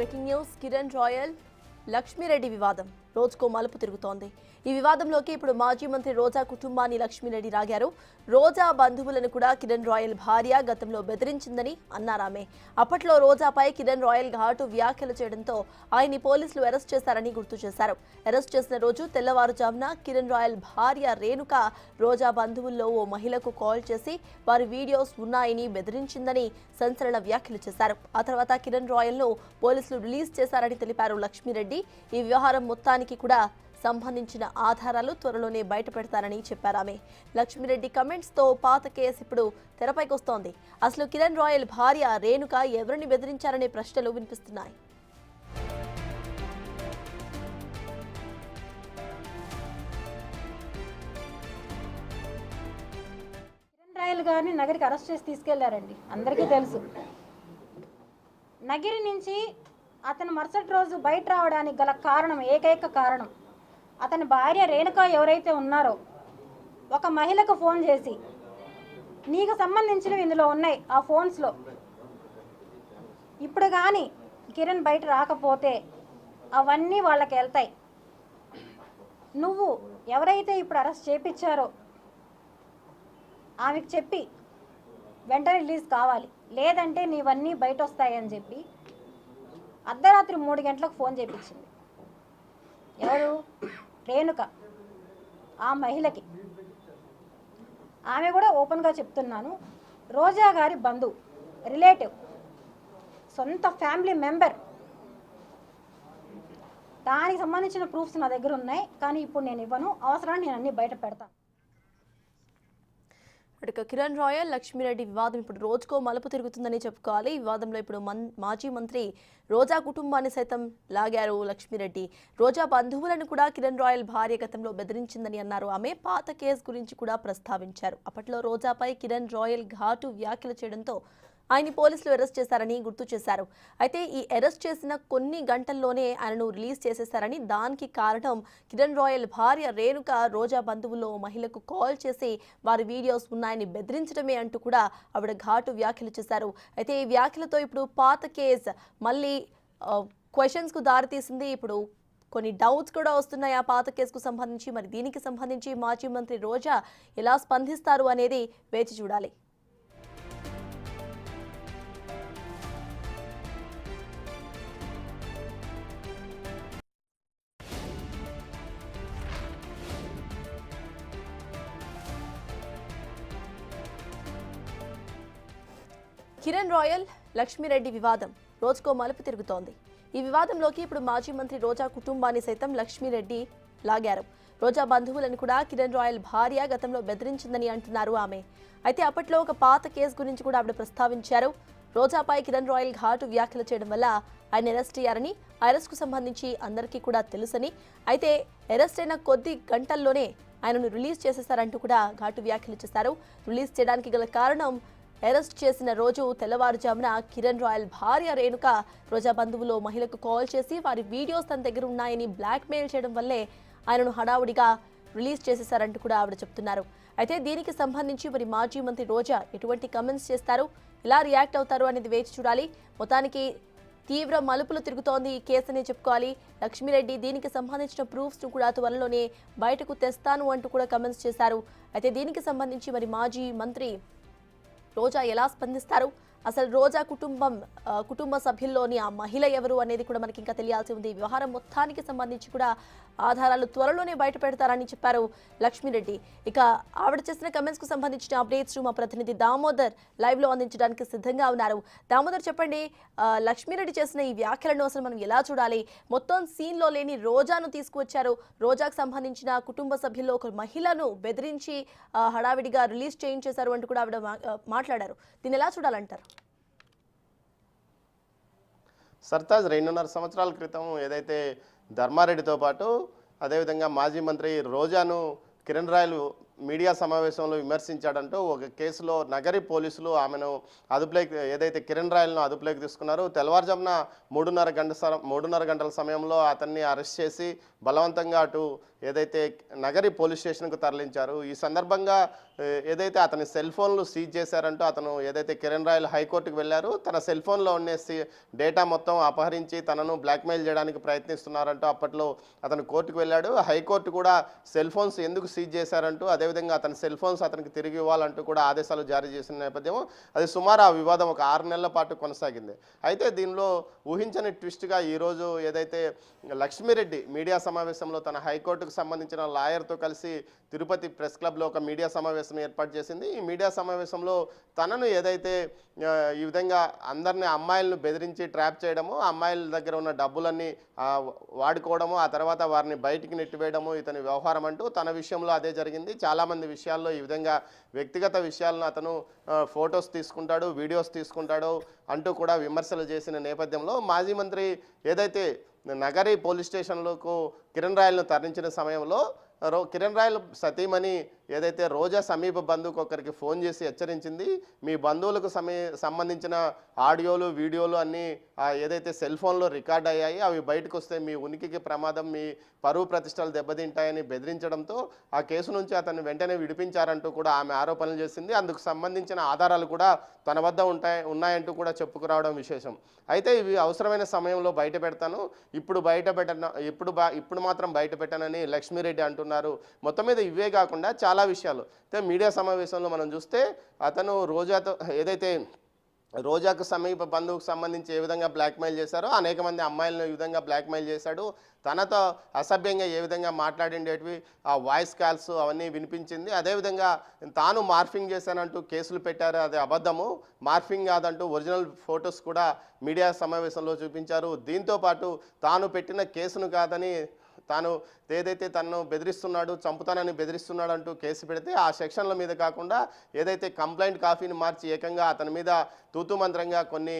Breaking news Kiran royal Lakshmi Reddy వివాదం రోజుకో మలుపు తిరుగుతోంది. ఈ వివాదంలోకి ఇప్పుడు మాజీ మంత్రి రోజా కుటుంబాన్ని లక్ష్మీరెడ్డి రాగారు. రోజా బంధువులను కూడా కిరణ్ రాయల్ భార్య గతంలో బెదిరించిందని అన్నారామె. అప్పట్లో రోజాపై కిరణ్ రాయల్ ఘాటు వ్యాఖ్యలు చేయడంతో ఆయన్ని పోలీసులు అరెస్ట్ చేశారని గుర్తు చేశారు. అరెస్ట్ చేసిన రోజు తెల్లవారుజామున కిరణ్ రాయల్ భార్య రేణుక రోజా బంధువుల్లో ఓ మహిళకు కాల్ చేసి వారి వీడియోస్ ఉన్నాయని బెదిరించిందని సంచలన వ్యాఖ్యలు చేశారు. ఆ తర్వాత కిరణ్ రాయల్ ను పోలీసులు రిలీజ్ చేశారని తెలిపారు లక్ష్మీరెడ్డి. ఈ వ్యవహారం మొత్తానికి కూడా సంబంధించిన ఆధారాలు త్వరలోనే బయటపెడతారని చెప్పారామె. లక్ష్మీరెడ్డి కమెంట్స్ తో పాత కేసు ఇప్పుడు తెరపైకి వస్తోంది. అసలు కిరణ్ రాయల్ భార్య రేణుక ఎవరిని బెదిరించారనే ప్రశ్నలు వినిపిస్తున్నాయి. కిరణ్ రాయల్ గారిని నగరికి అరెస్ట్ చేసి తీసుకెళ్లారండి. అందరికీ తెలుసు. నగిరి నుంచి అతను మరుసటి రోజు బయట రావడానికి గల కారణం, ఏకైక కారణం, అతని భార్య రేణుక ఎవరైతే ఉన్నారో ఒక మహిళకు ఫోన్ చేసి నీకు సంబంధించినవి ఇందులో ఉన్నాయి ఆ ఫోన్స్లో, ఇప్పుడు కానీ కిరణ్ బయట రాకపోతే అవన్నీ వాళ్ళకి వెళ్తాయి, నువ్వు ఎవరైతే ఇప్పుడు అరెస్ట్ చేయించారో ఆమెకు చెప్పి వెంటనే రిలీజ్ కావాలి, లేదంటే నీవన్నీ బయట వస్తాయని చెప్పి అర్ధరాత్రి 3 గంటలకు ఫోన్ చేయించింది. ఎవరు? రేణుక. ఆ మహిళకి ఆమె కూడా ఓపెన్గా చెప్తున్నాను, రోజా గారి బంధువు, రిలేటివ్, సొంత ఫ్యామిలీ మెంబర్. దానికి సంబంధించిన ప్రూఫ్స్ నా దగ్గర ఉన్నాయి, కానీ ఇప్పుడు నేను ఇవ్వను. అవసరాన్ని నేను అన్ని బయట పెడతాను. ఇక కిరణ్ రాయల్ లక్ష్మీరెడ్డి వివాదం ఇప్పుడు రోజుకో మలుపు తిరుగుతుందని చెప్పుకోవాలి. ఈ వివాదంలో ఇప్పుడు మాజీ మంత్రి రోజా కుటుంబాన్ని సైతం లాగారు లక్ష్మీరెడ్డి. రోజా బంధువులను కూడా కిరణ్ రాయల్ భార్య గతంలో బెదిరించిందని అన్నారు. ఆమె పాత కేసు గురించి కూడా ప్రస్తావించారు. అప్పట్లో రోజాపై కిరణ్ రాయల్ ఘాటు వ్యాఖ్యలు చేయడంతో ఆయన్ని పోలీసులు అరెస్ట్ చేశారని గుర్తు చేశారు. అయితే ఈ అరెస్ట్ చేసిన కొన్ని గంటల్లోనే ఆయనను రిలీజ్ చేసేశారని, దానికి కారణం కిరణ్ రాయల్ భార్య రేణుక రోజా బంధువుల్లో మహిళకు కాల్ చేసి వారి వీడియోస్ ఉన్నాయని బెదిరించడమే అంటూ కూడా ఆవిడ ఘాటు వ్యాఖ్యలు చేశారు. అయితే ఈ వ్యాఖ్యలతో ఇప్పుడు పాత కేసు మళ్ళీ క్వశ్చన్స్కు దారితీసింది. ఇప్పుడు కొన్ని డౌట్స్ కూడా వస్తున్నాయి ఆ పాత కేసుకు సంబంధించి. మరి దీనికి సంబంధించి మాజీ మంత్రి రోజా ఎలా స్పందిస్తారు అనేది వేచి చూడాలి. కిరణ్ రాయల్ లక్ష్మీరెడ్డి వివాదం రోజుకో మలుపు తిరుగుతోంది. ఈ వివాదంలోకి ఇప్పుడు మాజీ మంత్రి రోజా కుటుంబాన్ని సైతం లక్ష్మీరెడ్డి లాగారు. రోజా బంధువులను కూడా కిరణ్ రాయల్ భార్య గతంలో బెదిరించిందని అంటున్నారు ఆమె. అయితే అప్పట్లో ఒక పాత కేసు గురించి కూడా ఆవిడ ప్రస్తావించారు. రోజాపై కిరణ్ రాయల్ ఘాటు వ్యాఖ్యలు చేయడం వల్ల ఆయన అరెస్ట్ అయ్యారని, ఆ అరెస్ట్కు సంబంధించి అందరికీ కూడా తెలుసని, అయితే అరెస్ట్ అయిన కొద్ది గంటల్లోనే ఆయనను రిలీజ్ చేసేశారంటూ కూడా ఘాటు వ్యాఖ్యలు చేశారు. రిలీజ్ చేయడానికి గల కారణం, అరెస్ట్ చేసిన రోజు తెల్లవారుజామున కిరణ్ రాయల్ భార్య రేణుక రోజా బంధువులో మహిళకు కాల్ చేసి వారి వీడియోస్ తన దగ్గర ఉన్నాయని బ్లాక్మెయిల్ చేయడం వల్లే ఆయనను హడావుడిగా రిలీజ్ చేసేశారంటూ కూడా ఆవిడ చెప్తున్నారు. అయితే దీనికి సంబంధించి మరి మాజీ మంత్రి రోజా ఎటువంటి కమెంట్స్ చేస్తారు, ఎలా రియాక్ట్ అవుతారు అనేది వేచి చూడాలి. మొత్తానికి తీవ్ర మలుపులు తిరుగుతోంది ఈ కేసు అని చెప్పుకోవాలి. లక్ష్మీరెడ్డి దీనికి సంబంధించిన ప్రూఫ్స్ ను కూడా త్వరలోనే బయటకు తెస్తాను అంటూ కూడా కమెంట్స్ చేశారు. అయితే దీనికి సంబంధించి మరి మాజీ మంత్రి రోజా ఎలా స్పందిస్తారు, అసలు రోజా కుటుంబ సభ్యుల్లోని ఆ మహిళ ఎవరు అనేది కూడా మనకి ఇంకా తెలియాల్సి ఉంది. వ్యవహారం మొత్తానికి సంబంధించి కూడా ఆధారాలు త్వరలోనే బయట పెడతారని చెప్పారు లక్ష్మీరెడ్డి. ఇక ఆవిడ చేసిన కమెంట్స్ కు సంబంధించిన అప్డేట్స్ మా ప్రతినిధి దామోదర్ లైవ్ లో అందించడానికి సిద్ధంగా ఉన్నారు. దామోదర్, చెప్పండి, లక్ష్మీరెడ్డి చేసిన ఈ వ్యాఖ్యలను అసలు మనం ఎలా చూడాలి? మొత్తం సీన్ లో లేని రోజాను తీసుకువచ్చారు. రోజాకు సంబంధించిన కుటుంబ సభ్యుల్లో ఒక మహిళను బెదిరించి హడావిడిగా రిలీజ్ చేయించేశారు అంటూ కూడా ఆవిడ మాట్లాడారు. దీన్ని ఎలా చూడాలంటారు? సర్తాజ్ 2.5 సంవత్సరాల క్రితం ఏదైతే ధర్మారెడ్డితో పాటు అదేవిధంగా మాజీ మంత్రి రోజాను కిరణ్ రాయల్ మీడియా సమావేశంలో విమర్శించాడంటూ ఒక కేసులో నగరి పోలీసులు ఆమెను అదుపులోకి, ఏదైతే కిరణ్ రాయల్ను అదుపులోకి తీసుకున్నారు. తెల్లవారుజామున 3:30 గంటల సమయంలో అతన్ని అరెస్ట్ చేసి బలవంతంగా అటు ఏదైతే నగరి పోలీస్ స్టేషన్కు తరలించారు. ఈ సందర్భంగా ఏదైతే అతని సెల్ ఫోన్లు సీజ్ చేశారంటూ అతను ఏదైతే కిరణ్ రాయల్ హైకోర్టుకు వెళ్ళారు, తన సెల్ ఫోన్లో ఉండే డేటా మొత్తం అపహరించి తనను బ్లాక్మెయిల్ చేయడానికి ప్రయత్నిస్తున్నారంటూ అప్పట్లో అతను కోర్టుకు వెళ్ళాడు. హైకోర్టు కూడా సెల్ ఫోన్స్ ఎందుకు సీజ్ చేశారంటూ, అదేవిధంగా అతని సెల్ ఫోన్స్ అతనికి తిరిగి ఇవ్వాలంటూ కూడా ఆదేశాలు జారీ చేసిన నేపథ్యం అది సుమారు ఆ వివాదం ఒక 6 నెలల పాటు కొనసాగింది. అయితే దీనిలో ఊహించని ట్విస్ట్గా ఈరోజు ఏదైతే లక్ష్మీరెడ్డి మీడియా సమావేశంలో తన హైకోర్టుకు సంబంధించిన లాయర్తో కలిసి తిరుపతి ప్రెస్ క్లబ్లో ఒక మీడియా సమావేశం ఏర్పాటు చేసింది. ఈ మీడియా సమావేశంలో తనను ఏదైతే ఈ విధంగా అందరినీ అమ్మాయిలను బెదిరించి ట్రాప్ చేయడము, అమ్మాయిల దగ్గర ఉన్న డబ్బులన్నీ వాడుకోవడము, ఆ తర్వాత వారిని బయటికి నెట్టివేయడము ఇతని వ్యవహారం అంటూ తన విషయంలో అదే జరిగింది. చాలామంది విషయాల్లో ఈ విధంగా వ్యక్తిగత విషయాలను అతను ఫొటోస్ తీసుకుంటాడు, వీడియోస్ తీసుకుంటాడు అంటూ కూడా విమర్శలు చేసిన నేపథ్యంలో మాజీ మంత్రి ఏదైతే నగరి పోలీస్ స్టేషన్లకు కిరణ్ రాయల్ను తరలించిన సమయంలో కిరణ్ రాయల్ సతీమణి ఏదైతే రోజా సమీప బంధువుకు ఒకరికి ఫోన్ చేసి హెచ్చరించింది, మీ బంధువులకు సంబంధించిన ఆడియోలు వీడియోలు అన్నీ ఏదైతే సెల్ ఫోన్లో రికార్డ్ అయ్యాయి, అవి బయటకు వస్తే మీ ఉనికికి ప్రమాదం, మీ పరువు ప్రతిష్టలు దెబ్బతింటాయని బెదిరించడంతో ఆ కేసు నుంచి అతన్ని వెంటనే విడిపించారంటూ కూడా ఆమె ఆరోపణలు చేసింది. అందుకు సంబంధించిన ఆధారాలు కూడా తన వద్ద ఉన్నాయంటూ కూడా చెప్పుకురావడం విశేషం. అయితే ఇవి అవసరమైన సమయంలో బయట పెడతాను, ఇప్పుడు మాత్రం బయట పెట్టానని లక్ష్మీరెడ్డి అంటున్నారు. మొత్తం మీద ఇవే కాకుండా చాలా విషయాలు అయితే మీడియా సమావేశంలో మనం చూస్తే అతను రోజాతో ఏదైతే రోజాకు సమీప బంధువుకు సంబంధించి ఏ విధంగా బ్లాక్మెయిల్ చేశారో అనేక మంది అమ్మాయిలను ఈ విధంగా బ్లాక్మెయిల్ చేశాడు, తనతో అసభ్యంగా ఏ విధంగా మాట్లాడిండేటివి ఆ వాయిస్ కాల్స్ అవన్నీ వినిపించింది. అదేవిధంగా తాను మార్ఫింగ్ చేశానంటూ కేసులు పెట్టారు, అది అబద్ధము, మార్ఫింగ్ కాదంటూ ఒరిజినల్ ఫొటోస్ కూడా మీడియా సమావేశంలో చూపించారు. దీంతోపాటు తాను పెట్టిన కేసును కాదని తాను ఏదైతే తనను బెదిరిస్తున్నాడు, చంపుతానని బెదిరిస్తున్నాడు అంటూ కేసు పెడితే ఆ సెక్షన్ల మీద కాకుండా ఏదైతే కంప్లైంట్ కాపీని మార్చి ఏకంగా అతని మీద తూతుమంత్రంగా కొన్ని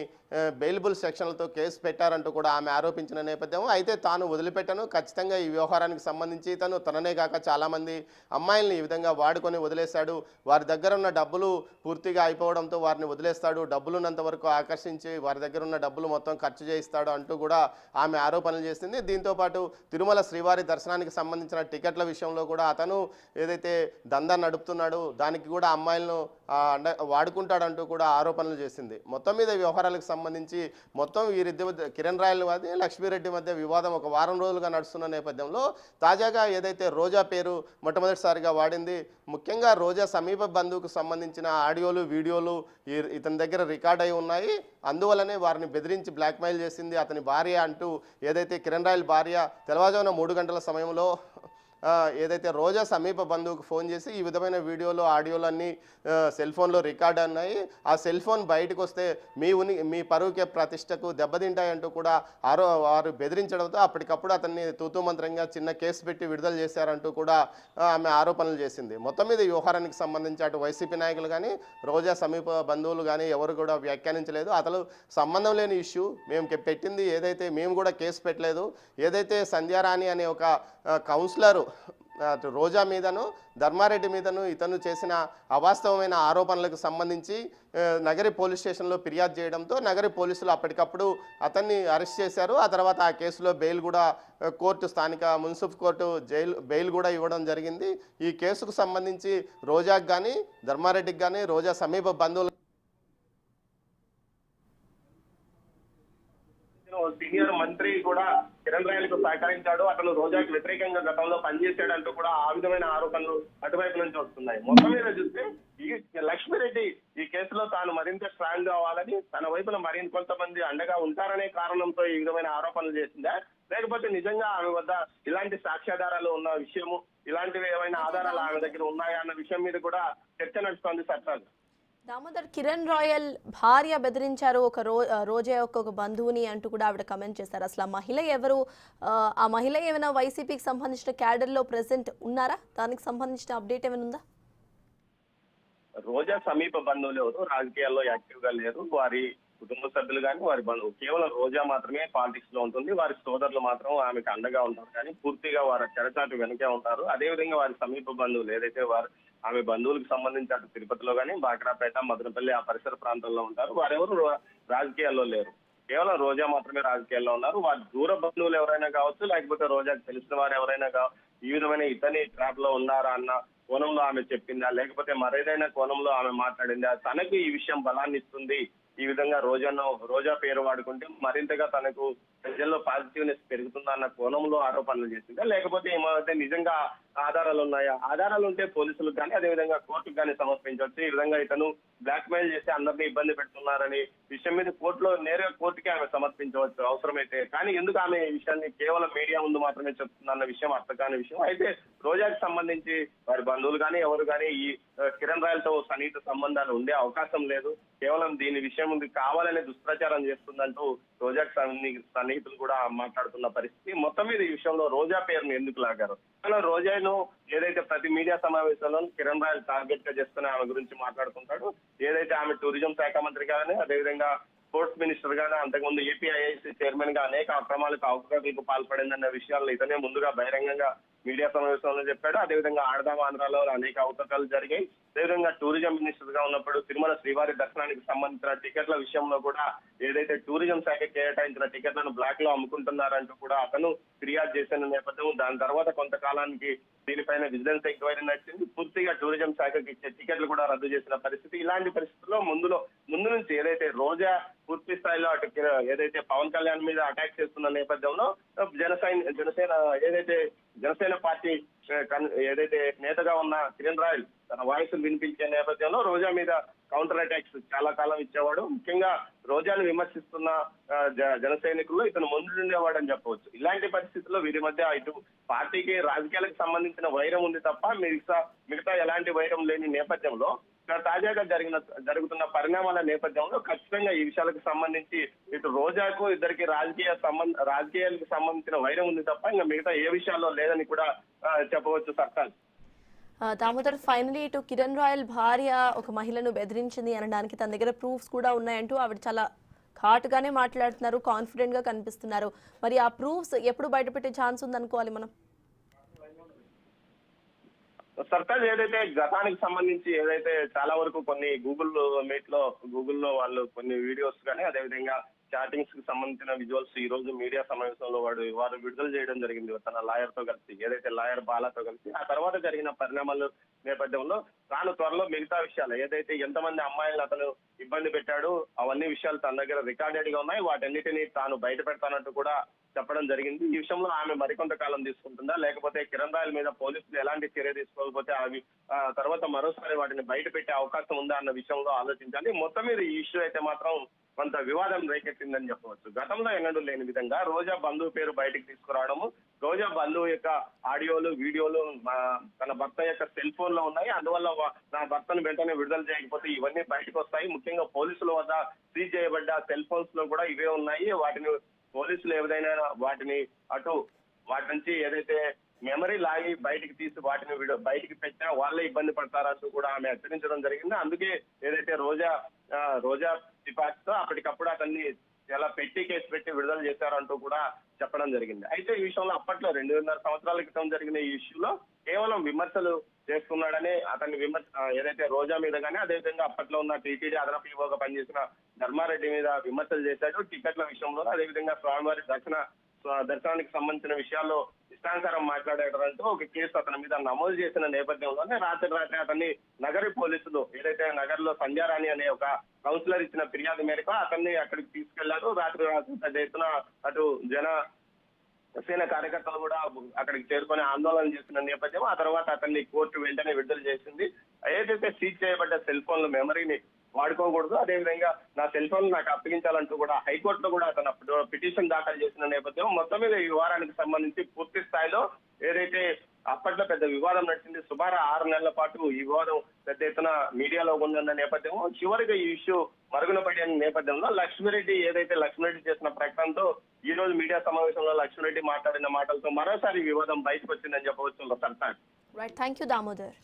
బెయిలబుల్ సెక్షన్లతో కేసు పెట్టారంటూ కూడా ఆమె ఆరోపించిన నేపథ్యం. అయితే తాను వదిలిపెట్టను, ఖచ్చితంగా ఈ వ్యవహారానికి సంబంధించి తననే కాక చాలామంది అమ్మాయిల్ని ఈ విధంగా వాడుకొని వదిలేశాడు, వారి దగ్గర ఉన్న డబ్బులు పూర్తిగా అయిపోవడంతో వారిని వదిలేస్తాడు, డబ్బులున్నంత వరకు ఆకర్షించి వారి దగ్గర ఉన్న డబ్బులు మొత్తం ఖర్చు చేయిస్తాడు అంటూ కూడా ఆమె ఆరోపణలు చేసింది. దీంతోపాటు తిరుమల శ్రీవారి దర్శనానికి సంబంధించిన టికెట్ల విషయంలో కూడా అతను ఏదైతే దందా నడుపుతున్నాడు దానికి కూడా అమ్మాయిలను వాడుకుంటాడంటూ కూడా ఆరోపణలు చేసింది. మొత్తం మీద వ్యవహారాలకు సంబంధించి మొత్తం వీరిద్దరి కిరణ్ రాయల్ మధ్య లక్ష్మీరెడ్డి మధ్య వివాదం ఒక వారం రోజులుగా నడుస్తున్న నేపథ్యంలో తాజాగా ఏదైతే రోజా పేరు మొట్టమొదటిసారిగా వాడింది, ముఖ్యంగా రోజా సమీప బంధువుకు సంబంధించిన ఆడియోలు వీడియోలు ఇతని దగ్గర రికార్డ్ అయి ఉన్నాయి, అందువల్లనే వారిని బెదిరించి బ్లాక్మెయిల్ చేసింది అతని భార్య అంటూ ఏదైతే కిరణ్ రాయల్ భార్య తెల్లవారుజామున 3 గంటల సమయంలో ఏదైతే రోజా సమీప బంధువుకు ఫోన్ చేసి ఈ విధమైన వీడియోలు ఆడియోలన్నీ సెల్ ఫోన్లో రికార్డ్ అన్నాయి, ఆ సెల్ ఫోన్ బయటకు వస్తే మీ పరువుకే ప్రతిష్టకు దెబ్బతింటాయంటూ కూడా వారు బెదిరించడంతో అప్పటికప్పుడు అతన్ని తూతుమంత్రంగా చిన్న కేసు పెట్టి విడుదల చేశారంటూ కూడా ఆమె ఆరోపణలు చేసింది. మొత్తం మీద ఈ వ్యవహారానికి సంబంధించి అటు వైసీపీ నాయకులు కానీ రోజా సమీప బంధువులు కానీ ఎవరు కూడా వ్యాఖ్యానించలేదు. అసలు సంబంధం లేని ఇష్యూ, మేము పెట్టింది ఏదైతే మేము కూడా కేసు పెట్టలేదు, ఏదైతే సంధ్యారాణి అనే ఒక కౌన్సిలరు అటు రోజా మీదను ధర్మారెడ్డి మీదను ఇతను చేసిన అవాస్తవమైన ఆరోపణలకు సంబంధించి నగరి పోలీస్ స్టేషన్లో ఫిర్యాదు చేయడంతో నగరి పోలీసులు అప్పటికప్పుడు అతన్ని అరెస్ట్ చేశారు. ఆ తర్వాత ఆ కేసులో బెయిల్ కూడా కోర్టు స్థానిక మున్సిపల్ కోర్టు బెయిల్ కూడా ఇవ్వడం జరిగింది. ఈ కేసుకు సంబంధించి రోజాకు కానీ ధర్మారెడ్డికి కానీ రోజా సమీప బంధువులు సీనియర్ మంత్రి కూడా కిరణ్ రాయల్కు సహకరించాడు, అతను రోజాకి వ్యతిరేకంగా గతంలో పనిచేశాడంటూ కూడా ఆ విధమైన ఆరోపణలు అటువైపు నుంచి వస్తున్నాయి. మొత్తం మీద చూస్తే ఈ లక్ష్మీరెడ్డి ఈ కేసులో తాను మరింత స్ట్రాంగ్ కావాలని తన వైపున మరింత కొంతమంది అండగా ఉంటారనే కారణంతో ఈ విధమైన ఆరోపణలు చేసిందా, లేకపోతే నిజంగా ఆమె వద్ద ఇలాంటి సాక్ష్యాధారాలు ఉన్న విషయము, ఇలాంటివి ఏమైనా ఆధారాలు ఆమె దగ్గర ఉన్నాయా అన్న విషయం మీద కూడా చర్చ నడుస్తోంది సర్చాలు. దామోదర్, కిరణ్ రాయల్ భార్య బెదిరించారు రోజా యొక్క ఒక బంధువుని అంటూ కూడా ఆవిడ కమెంట్ చేశారు. అసలు ఆ మహిళ ఎవరు, ఆ మహిళ ఏమైనా వైసీపీకి సంబంధించిన క్యాడర్లో ప్రెసెంట్ ఉన్నారా, దానికి సంబంధించిన అప్డేట్ ఏమైనా ఉందా? రోజా సమీప బంధువులు ఎవరు రాజకీయాల్లో యాక్టివ్ గా లేరు, వారి కుటుంబ సభ్యులు కానీ వారి బంధువులు కేవలం రోజా మాత్రమే పాలిటిక్స్ లో ఉంటుంది, వారి సోదరులు మాత్రం ఆమెకు అండగా ఉంటారు కానీ పూర్తిగా వారి తెరచాటు వెనకే ఉంటారు. అదేవిధంగా వారి సమీప బంధువులు ఏదైతే ఆమె బంధువులకు సంబంధించి అటు తిరుపతిలో కానీ బాక్రాపేట మదనపల్లి ఆ పరిసర ప్రాంతాల్లో ఉంటారు, వారెవరు రాజకీయాల్లో లేరు, కేవలం రోజా మాత్రమే రాజకీయాల్లో ఉన్నారు. వారి దూర బంధువులు ఎవరైనా కావచ్చు, లేకపోతే రోజాకు తెలిసిన వారు ఎవరైనా ఈ విధమైన ఇతని ట్రాప్ లో ఉన్నారా అన్న కోణంలో ఆమె చెప్పిందా, లేకపోతే మరేదైనా కోణంలో ఆమె మాట్లాడిందా, తనకు ఈ విషయం బలాన్ని ఇస్తుంది, ఈ విధంగా రోజా పేరు వాడుకుంటే మరింతగా తనకు ప్రజల్లో పాజిటివ్నెస్ పెరుగుతుందా అన్న కోణంలో ఆరోపణలు చేసిందా, లేకపోతే ఏమైతే నిజంగా ఆధారాలు ఉన్నాయా? ఆధారాలు ఉంటే పోలీసులకు కానీ అదేవిధంగా కోర్టుకు కానీ సమర్పించవచ్చు. ఈ విధంగా ఇతను బ్లాక్ మెయిల్ చేసి అందరినీ ఇబ్బంది పెడుతున్నారని విషయం మీద నేరుగా కోర్టుకి ఆమె సమర్పించవచ్చు అవసరమైతే. కానీ ఎందుకు ఆమె ఈ విషయాన్ని కేవలం మీడియా ముందు మాత్రమే చెప్తుందన్న విషయం అర్థం కాని విషయం. అయితే రోజాకి సంబంధించి వారి బంధువులు కానీ ఎవరు కానీ ఈ కిరణ్ రాయలతో సన్నిహిత సంబంధాలు ఉండే అవకాశం లేదు. కేవలం దీని విషయం ఉంది కావాలనే దుష్ప్రచారం చేస్తుందంటూ రోజాకి సన్నిహితులు కూడా మాట్లాడుతున్న పరిస్థితి. మొత్తం మీద ఈ విషయంలో రోజా పేరును ఎందుకు లాగారు? అలా రోజాను ఏదైతే ప్రతి మీడియా సమావేశంలో కిరణ్ రాయల్ టార్గెట్ గా చేసుకుని ఆమె గురించి మాట్లాడుతుంటాడు. ఏదైతే ఆమె టూరిజం శాఖ మంత్రి గానీ అదేవిధంగా స్పోర్ట్స్ మినిస్టర్ గానీ అంతకుముందు ఏపీఐఐసి చైర్మన్ గా అనేక అక్రమాలకు అవకతవకలకు పాల్పడిందన్న విషయాల్లో ఇతనే ముందుగా బహిరంగంగా మీడియా సమావేశంలో చెప్పాడు. అదేవిధంగా ఆడదాం ఆంధ్రాలో అనేక అవకతవకలు జరిగాయి. అదేవిధంగా టూరిజం మినిస్టర్ గా ఉన్నప్పుడు తిరుమల శ్రీవారి దర్శనానికి సంబంధించిన టికెట్ల విషయంలో కూడా ఏదైతే టూరిజం శాఖ కేటాయించిన టికెట్లను బ్లాక్ లో అమ్ముకుంటున్నారంటూ కూడా అతను ఫిర్యాదు చేసిన నేపథ్యం. దాని తర్వాత కొంతకాలానికి దీనిపైన విజిలెన్స్ ఎంక్వైరీ నడిచింది. పూర్తిగా టూరిజం శాఖకి ఇచ్చే టికెట్లు కూడా రద్దు చేసిన పరిస్థితి. ఇలాంటి పరిస్థితుల్లో ముందు నుంచి ఏదైతే రోజా పూర్తి స్థాయిలో అటు ఏదైతే పవన్ కళ్యాణ్ మీద అటాక్ చేస్తున్న నేపథ్యంలో జనసేన పార్టీ ఏదైతే నేతగా ఉన్న కిరణ్ రాయల్ తన వాయిస్ను వినిపించే నేపథ్యంలో రోజా మీద కౌంటర్ అటాక్స్ చాలా కాలం ఇచ్చేవాడు. ముఖ్యంగా రోజాను విమర్శిస్తున్న జన సైనికులు ఇతను ముందుండేవాడని చెప్పవచ్చు. ఇలాంటి పరిస్థితుల్లో వీరి మధ్య ఇటు పార్టీకి రాజకీయాలకు సంబంధించిన వైరం ఉంది తప్ప మిగతా ఎలాంటి వైరం లేని నేపథ్యంలో తాజాగా జరుగుతున్న పరిణామాల నేపథ్యంలో ఖచ్చితంగా ఈ విషయాలకు సంబంధించి ఇటు రోజాకు ఇద్దరికి రాజకీయాలకు సంబంధించిన వైరం ఉంది తప్ప ఇంకా మిగతా ఏ విషయాల్లో లేదని కూడా చెప్పవచ్చు. సర్తాజ్ దామోదర్, ఫైనలీ ఇటు కిరణ్ రాయల్ భార్య ఒక మహిళను బెదిరించింది అనడానికి తన దగ్గర ప్రూఫ్స్ కూడా ఉన్నాయంటూ ఆవిడ చాలా ఘాటుగానే మాట్లాడుతున్నారు, కాన్ఫిడెంట్ గా కనిపిస్తున్నారు. మరి ఆ ప్రూఫ్స్ ఎప్పుడు బయటపెట్టే ఛాన్స్ ఉందనుకోవాలి మనం? సర్తాజ్ ఏదైతే గతానికి సంబంధించి ఏదైతే చాలా వరకు కొన్ని గూగుల్లో వాళ్ళు కొన్ని వీడియోస్ కానీ అదేవిధంగా చాటింగ్స్ కి సంబంధించిన విజువల్స్ ఈ రోజు మీడియా సమావేశంలో వారు విడుదల చేయడం జరిగింది తన లాయర్ తో కలిసి, ఏదైతే లాయర్ బాలాతో కలిసి. ఆ తర్వాత జరిగిన పరిణామాల నేపథ్యంలో తాను త్వరలో మిగతా విషయాలు ఏదైతే ఎంతమంది అమ్మాయిలను అతను ఇబ్బంది పెట్టాడు అవన్నీ విషయాలు తన దగ్గర రికార్డెడ్ గా ఉన్నాయి, వాటన్నిటినీ తాను బయట పెడతానంటూ కూడా చెప్పడం జరిగింది. ఈ విషయంలో ఆమె మరికొంత కాలం తీసుకుంటుందా, లేకపోతే కిరణ్ రాయల్ మీద పోలీసులు ఎలాంటి చర్య తీసుకోకపోతే అవి తర్వాత మరోసారి వాటిని బయట పెట్టే అవకాశం ఉందా అన్న విషయంలో ఆలోచించాలి. మొత్తం మీద ఈ ఇష్యూ అయితే మాత్రం కొంత వివాదం రేకెత్తిందని చెప్పవచ్చు. గతంలో ఎన్నడూ లేని విధంగా రోజా బంధువు పేరు బయటకు తీసుకురావడము, రోజా బంధువు యొక్క ఆడియోలు వీడియోలు తన భర్త యొక్క సెల్ ఫోన్ లో ఉన్నాయి, అందువల్ల నా భర్తను వెంటనే విడుదల చేయకపోతే ఇవన్నీ బయటకు వస్తాయి. ముఖ్యంగా పోలీసుల వద్ద సీజ్ చేయబడ్డ సెల్ ఫోన్స్ లో కూడా ఇవే ఉన్నాయి. వాటిని పోలీసులు ఏదైనా వాటి నుంచి ఏదైతే మెమరీ లాగి బయటికి తీసి వాటిని బయటికి పెట్టినా వాళ్ళే ఇబ్బంది పడతారంటూ కూడా ఆమె హెచ్చరించడం జరిగింది. అందుకే ఏదైతే రోజా సిఫార్సుతో అప్పటికప్పుడు అతన్ని చాలా కేసు పెట్టి విడుదల చేశారంటూ కూడా చెప్పడం జరిగింది. అయితే ఈ విషయంలో అప్పట్లో 2.5 సంవత్సరాల క్రితం జరిగిన ఈ ఇష్యూలో కేవలం విమర్శలు చేస్తున్నాడని అతన్ని ఏదైతే రోజా మీద కానీ అదేవిధంగా అప్పట్లో ఉన్న టీటీడీ అదనపు ఈవోగా పనిచేసిన ధర్మారెడ్డి మీద విమర్శలు చేశాడు. టికెట్ల విషయంలో అదేవిధంగా స్వామివారి దర్శనానికి సంబంధించిన విషయాల్లో ఇష్టానుసారం మాట్లాడారంటూ ఒక కేసు అతని మీద నమోదు చేసిన నేపథ్యంలోనే రాత్రి అతన్ని నగరి పోలీసులు ఏదైతే నగర్లో సంధ్యారాణి అనే ఒక కౌన్సిలర్ ఇచ్చిన ఫిర్యాదు మేరకు అతన్ని అక్కడికి తీసుకెళ్లారు. రాత్రి పెద్ద ఎత్తున అటు జనసేన కార్యకర్తలు కూడా అక్కడికి చేరుకొని ఆందోళన చేసిన నేపథ్యం. ఆ తర్వాత అతన్ని కోర్టు వెంటనే విడుదల చేసింది. ఏదైతే సీజ్ చేయబడ్డ సెల్ ఫోన్ల మెమరీని వాడుకోకూడదు, అదేవిధంగా నా సెల్ ఫోన్ నాకు అప్పగించాలంటూ కూడా హైకోర్టులో కూడా అతను పిటిషన్ దాఖలు చేసిన నేపథ్యం. మొత్తం మీద ఈ వివరానికి సంబంధించి పూర్తి స్థాయిలో ఏదైతే అప్పట్లో పెద్ద వివాదం నడిచింది, సుమారు 6 నెలల పాటు ఈ వివాదం పెద్ద ఎత్తున మీడియాలో ఉందన్న నేపథ్యం. చివరిగా ఈ ఇష్యూ మరుగున పడిన నేపథ్యంలో లక్ష్మిరెడ్డి చేసిన ప్రకటనతో ఈ రోజు మీడియా సమావేశంలో లక్ష్మిరెడ్డి మాట్లాడిన మాటలతో మరోసారి వివాదం బయటకు వచ్చిందని చెప్పవచ్చు. Right, thank you Damodar.